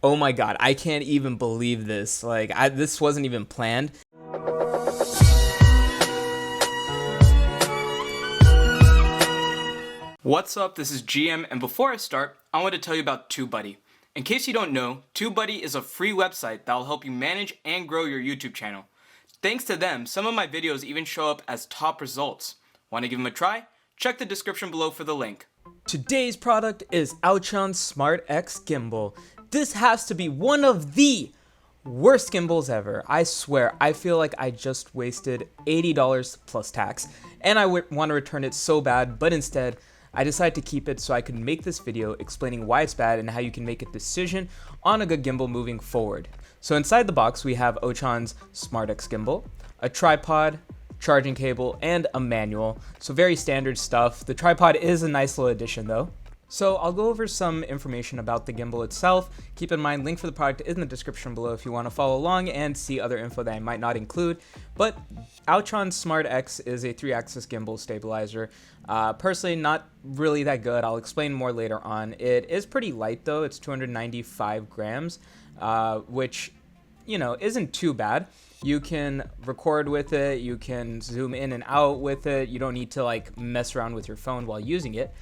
Oh my god, I can't even believe this. Like, this wasn't even planned. What's up, this is GM, and before I start, I want to tell you about TubeBuddy. In case you don't know, TubeBuddy is a free website that will help you manage and grow your YouTube channel. Thanks to them, some of my videos even show up as top results. Want to give them a try? Check the description below for the link. Today's product is Ouchon's Smart X Gimbal. This has to be one of the worst gimbals ever. I swear, I feel like I just wasted $80 plus tax, and I want to return it so bad, but instead, I decided to keep it so I could make this video explaining why it's bad and how you can make a decision on a good gimbal moving forward. So inside the box, we have Ouchon's Smart X Gimbal, a tripod, charging cable, and a manual. So very standard stuff. The tripod is a nice little addition though. So I'll go over some information about the gimbal itself. Keep in mind, link for the product is in the description below if you want to follow along and see other info that I might not include. But Ouchon's Smart X is a 3-axis gimbal stabilizer. Personally, not really that good. I'll explain more later on. It is pretty light though. It's 295 grams, which, you know, isn't too bad. You can record with it. You can zoom in and out with it. You don't need to like mess around with your phone while using it.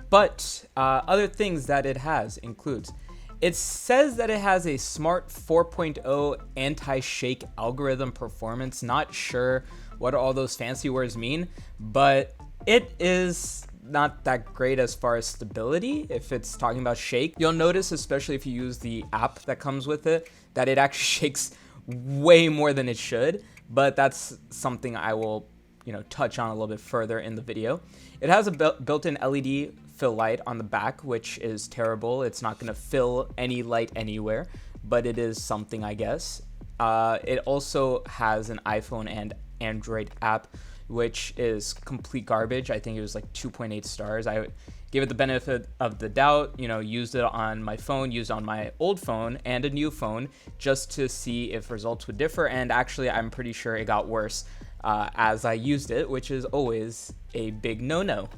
But other things that it has includes, it says that it has a Smart 4.0 anti-shake algorithm performance. Not sure what all those fancy words mean, but it is not that great as far as stability if it's talking about shake. You'll notice, especially if you use the app that comes with it, that it actually shakes way more than it should, but that's something I will, you know, touch on a little bit further in the video. It has a built-in LED fill light on the back, which is terrible. It's not going to fill any light anywhere, but it is something, I guess. It also has an iPhone and Android app, which is complete garbage. I think it was like 2.8 stars. I gave it the benefit of the doubt, you know, used it on my phone, used on my old phone and a new phone just to see if results would differ. And actually, I'm pretty sure it got worse as I used it, which is always a big no-no.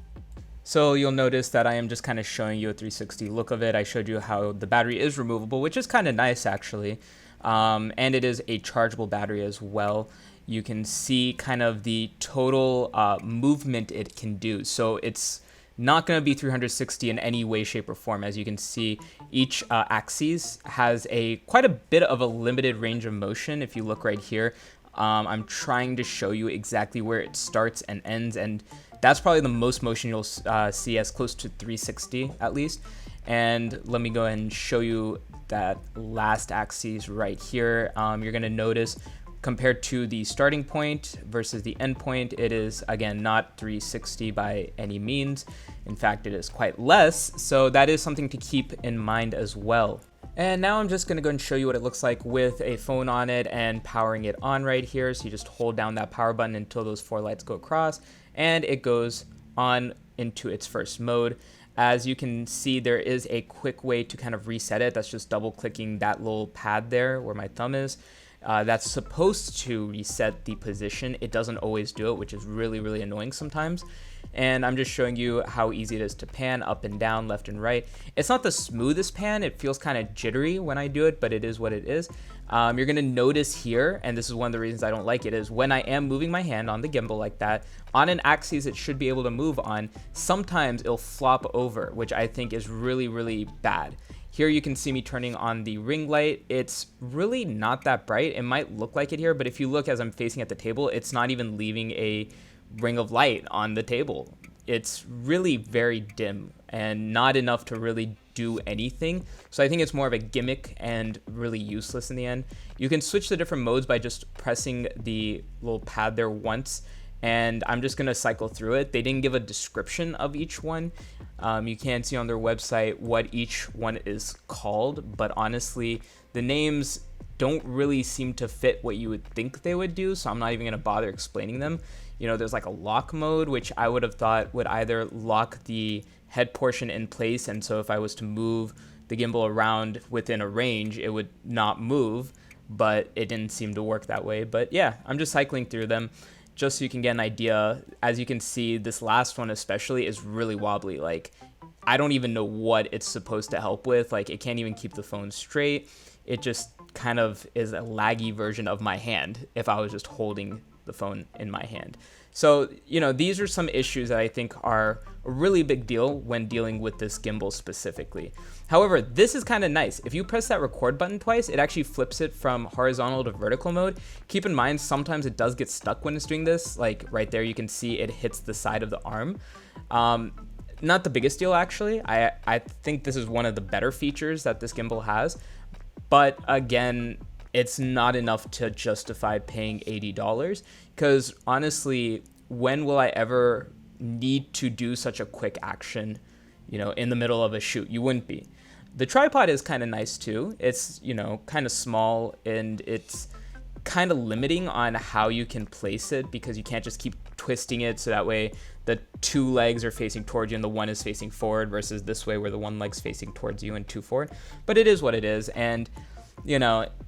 So you'll notice that I am just kind of showing you a 360 look of it. I showed you how the battery is removable, which is kind of nice actually. And it is a chargeable battery as well. You can see kind of the total movement it can do. So it's not going to be 360 in any way, shape, or form. As you can see, each axis has quite a bit of a limited range of motion. If you look right here, I'm trying to show you exactly where it starts and ends, and that's probably the most motion you'll see, as close to 360 at least. And let me go ahead and show you that last axis right here. You're going to notice, compared to the starting point versus the end point, it is, again, not 360 by any means. In fact, it is quite less, so that is something to keep in mind as well. And now I'm just going to go and show you what it looks like with a phone on it and powering it on right here. So you just hold down that power button until those 4 lights go across, and it goes on into its first mode. As you can see, there is a quick way to kind of reset it. That's just double clicking that little pad there where my thumb is. That's supposed to reset the position. It doesn't always do it, which is really, really annoying sometimes. And I'm just showing you how easy it is to pan up and down, left and right. It's not the smoothest pan. It feels kind of jittery when I do it, but it is what it is. You're going to notice here, and this is one of the reasons I don't like it, is when I am moving my hand on the gimbal like that, on an axis it should be able to move on, sometimes it'll flop over, which I think is really, really bad. Here you can see me turning on the ring light. It's really not that bright. It might look like it here, but if you look as I'm facing at the table, it's not even leaving a ring of light on the table. It's really very dim and not enough to really do anything. So I think it's more of a gimmick and really useless in the end. You can switch the different modes by just pressing the little pad there once, and I'm just gonna cycle through it. They didn't give a description of each one. You can see on their website what each one is called, but honestly, the names don't really seem to fit what you would think they would do, so I'm not even gonna bother explaining them. You know, there's like a lock mode, which I would have thought would either lock the head portion in place, and so if I was to move the gimbal around within a range, it would not move, but it didn't seem to work that way. But yeah, I'm just cycling through them just so you can get an idea. As you can see, this last one especially is really wobbly. Like, I don't even know what it's supposed to help with. Like, it can't even keep the phone straight. It just kind of is a laggy version of my hand if I was just holding the phone in my hand. So, these are some issues that I think are a really big deal when dealing with this gimbal specifically. However, this is kind of nice. If you press that record button twice, it actually flips it from horizontal to vertical mode. Keep in mind, sometimes it does get stuck when it's doing this. Like right there, you can see it hits the side of the arm. Not the biggest deal, actually. I think this is one of the better features that this gimbal has. But again, it's not enough to justify paying $80 because honestly, when will I ever need to do such a quick action, in the middle of a shoot? You wouldn't be. The tripod is kind of nice too. It's, kind of small and it's kind of limiting on how you can place it because you can't just keep twisting it so that way the two legs are facing towards you and the one is facing forward versus this way where the one leg's facing towards you and two forward. But it is what it is. And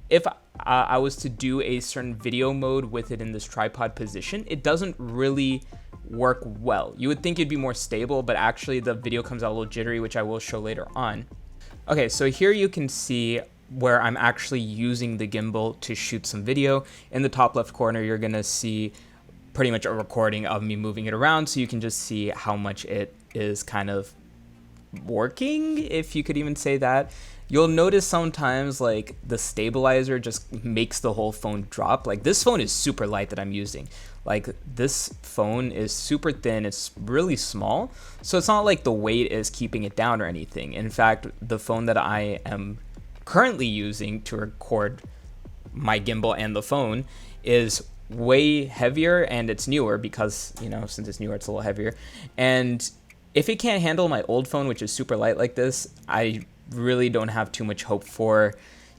if I was to do a certain video mode with it in this tripod position, it doesn't really work well. You would think it'd be more stable, but actually the video comes out a little jittery, which I will show later on. Okay, so here you can see where I'm actually using the gimbal to shoot some video. In the top left corner, you're gonna see pretty much a recording of me moving it around, so you can just see how much it is kind of working, if you could even say that. You'll notice sometimes like the stabilizer just makes the whole phone drop. Like this phone is super light that I'm using. Like this phone is super thin, it's really small, so it's not like the weight is keeping it down or anything. In fact, the phone that I am currently using to record my gimbal and the phone is way heavier, and it's newer because, since it's newer, it's a little heavier. And if it can't handle my old phone, which is super light like this, I really don't have too much hope for,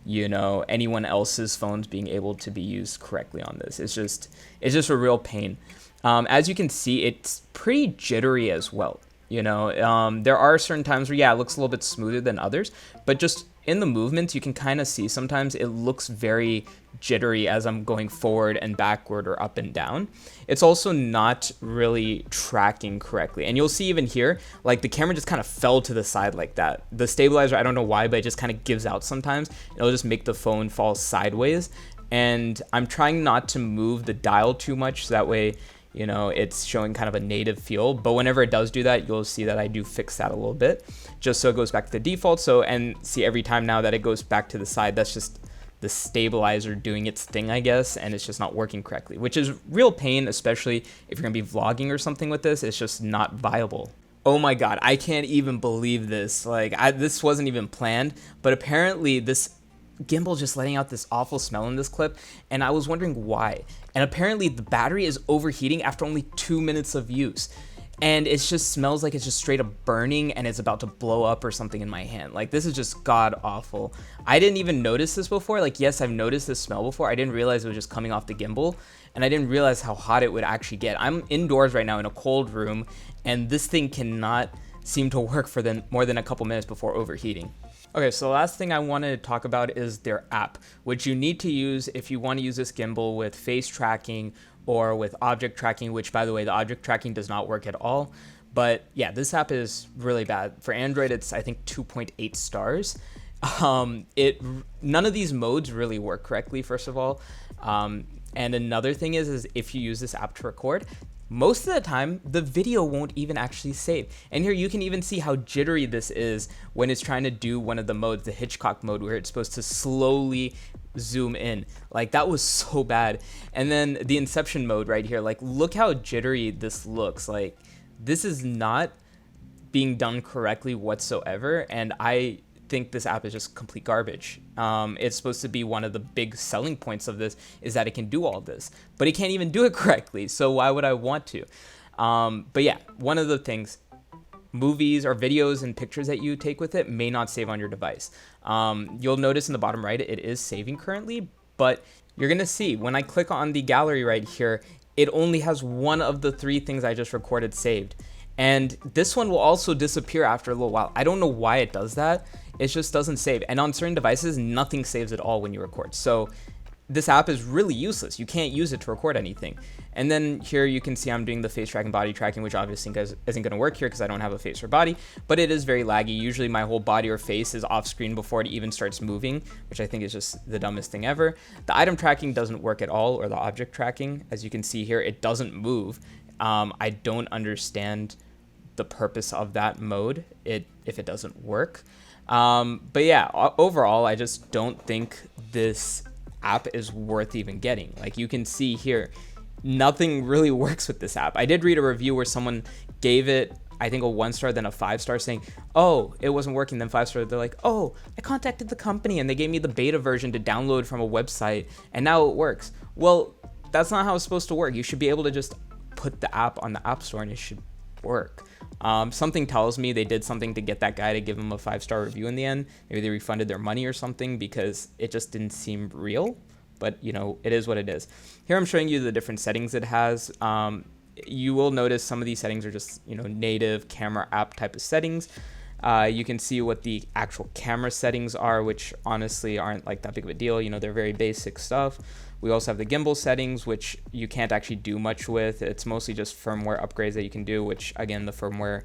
anyone else's phones being able to be used correctly on this. It's just a real pain. As you can see, it's pretty jittery as well. There are certain times where, it looks a little bit smoother than others, but just in the movements, you can kind of see sometimes it looks very jittery as I'm going forward and backward or up and down. It's also not really tracking correctly. And you'll see even here, like the camera just kind of fell to the side like that. The stabilizer, I don't know why, but it just kind of gives out sometimes. It'll just make the phone fall sideways. And I'm trying not to move the dial too much so that way, it's showing kind of a native feel. But whenever it does do that, you'll see that I do fix that a little bit just so it goes back to the default. So, and see every time now that it goes back to the side, that's just the stabilizer doing its thing, I guess, and it's just not working correctly, which is real pain, especially if you're gonna be vlogging or something with this. It's just not viable. Oh my God, I can't even believe this. Like, this wasn't even planned, but apparently this gimbal just letting out this awful smell in this clip, and I was wondering why. And apparently the battery is overheating after only 2 minutes of use. And it just smells like it's just straight up burning and it's about to blow up or something in my hand. Like, this is just god awful. I didn't even notice this before. Like, yes, I've noticed this smell before. I didn't realize it was just coming off the gimbal, and I didn't realize how hot it would actually get. I'm indoors right now in a cold room, and this thing cannot seem to work for more than a couple minutes before overheating. Okay, so the last thing I wanted to talk about is their app, which you need to use if you want to use this gimbal with face tracking or with object tracking, which, by the way, the object tracking does not work at all. But yeah, this app is really bad. For Android, it's, I think, 2.8 stars. None of these modes really work correctly, first of all. And another thing is if you use this app to record, most of the time, the video won't even actually save. And here you can even see how jittery this is when it's trying to do one of the modes, the Hitchcock mode, where it's supposed to slowly zoom in. Like, that was so bad. And then the Inception mode right here, like, look how jittery this looks. Like, this is not being done correctly whatsoever. And I think this app is just complete garbage. It's supposed to be one of the big selling points of this is that it can do all this, but it can't even do it correctly. So why would I want to? But yeah, one of the things, movies or videos and pictures that you take with it may not save on your device. You'll notice in the bottom right, it is saving currently, but you're gonna see when I click on the gallery right here, it only has one of the 3 things I just recorded saved. And this one will also disappear after a little while. I don't know why it does that. It just doesn't save. And on certain devices, nothing saves at all when you record. So this app is really useless. You can't use it to record anything. And then here you can see I'm doing the face tracking, body tracking, which obviously isn't going to work here because I don't have a face or body, but it is very laggy. Usually my whole body or face is off screen before it even starts moving, which I think is just the dumbest thing ever. The item tracking doesn't work at all, or the object tracking. As you can see here, it doesn't move. I don't understand the purpose of that mode if it doesn't work. But yeah, overall, I just don't think this app is worth even getting. Like you can see here, nothing really works with this app. I did read a review where someone gave it, I think, a 1-star, then a 5-star, saying, oh, it wasn't working, then 5-star. They're like, oh, I contacted the company and they gave me the beta version to download from a website and now it works. Well, that's not how it's supposed to work. You should be able to just put the app on the App Store and it should work. Something tells me they did something to get that guy to give him a 5-star review in the end. Maybe they refunded their money or something, because it just didn't seem real. But you know, it is what it is. Here I'm showing you the different settings it has. You will notice some of these settings are just, you know, native camera app type of settings. You can see what the actual camera settings are, which honestly aren't like that big of a deal. You know, they're very basic stuff. We also have the gimbal settings, which you can't actually do much with. It's mostly just firmware upgrades that you can do, which again, the firmware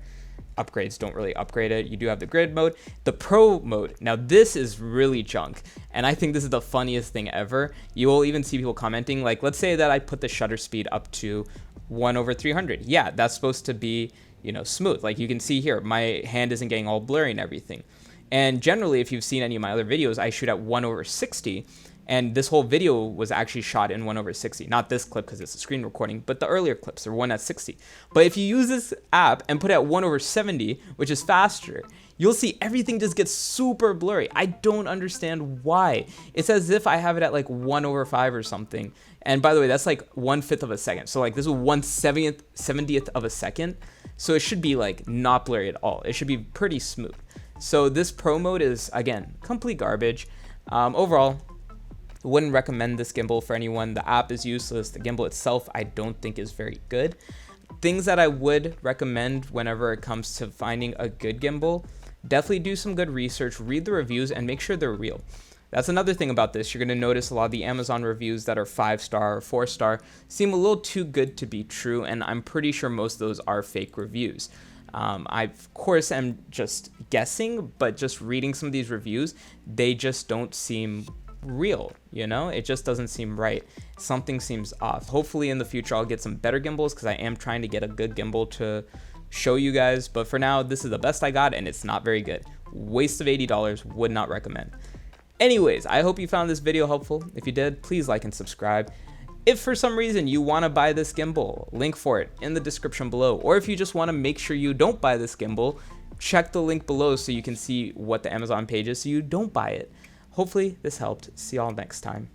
upgrades don't really upgrade it. You do have the grid mode, the pro mode. Now this is really junk, and I think this is the funniest thing ever. You will even see people commenting, like, let's say that I put the shutter speed up to 1/300. Yeah, that's supposed to be, you know, smooth. Like you can see here, my hand isn't getting all blurry and everything. And generally, if you've seen any of my other videos, I shoot at 1/60. And this whole video was actually shot in 1/60. Not this clip because it's a screen recording, but the earlier clips are 1/60. But if you use this app and put it at 1/70, which is faster, you'll see everything just gets super blurry. I don't understand why. It's as if I have it at like 1/5 or something. And by the way, that's like 1/5 of a second. So like this is 1/70th of a second. So it should be like not blurry at all. It should be pretty smooth. So this pro mode is, again, complete garbage. Overall, wouldn't recommend this gimbal for anyone. The app is useless. The gimbal itself, I don't think is very good. Things that I would recommend whenever it comes to finding a good gimbal, definitely do some good research, read the reviews, and make sure they're real. That's another thing about this. You're going to notice a lot of the Amazon reviews that are 5-star or 4-star seem a little too good to be true, and I'm pretty sure most of those are fake reviews. I, of course, am just guessing, but just reading some of these reviews, they just don't seem real, you know? It just doesn't seem right. Something seems off. Hopefully in the future I'll get some better gimbals, because I am trying to get a good gimbal to show you guys, but for now this is the best I got and it's not very good. Waste of $80, would not recommend. Anyways, I hope you found this video helpful. If you did, please like and subscribe. If for some reason you want to buy this gimbal, link for it in the description below, or if you just want to make sure you don't buy this gimbal, check the link below so you can see what the Amazon page is so you don't buy it. Hopefully this helped. See y'all next time.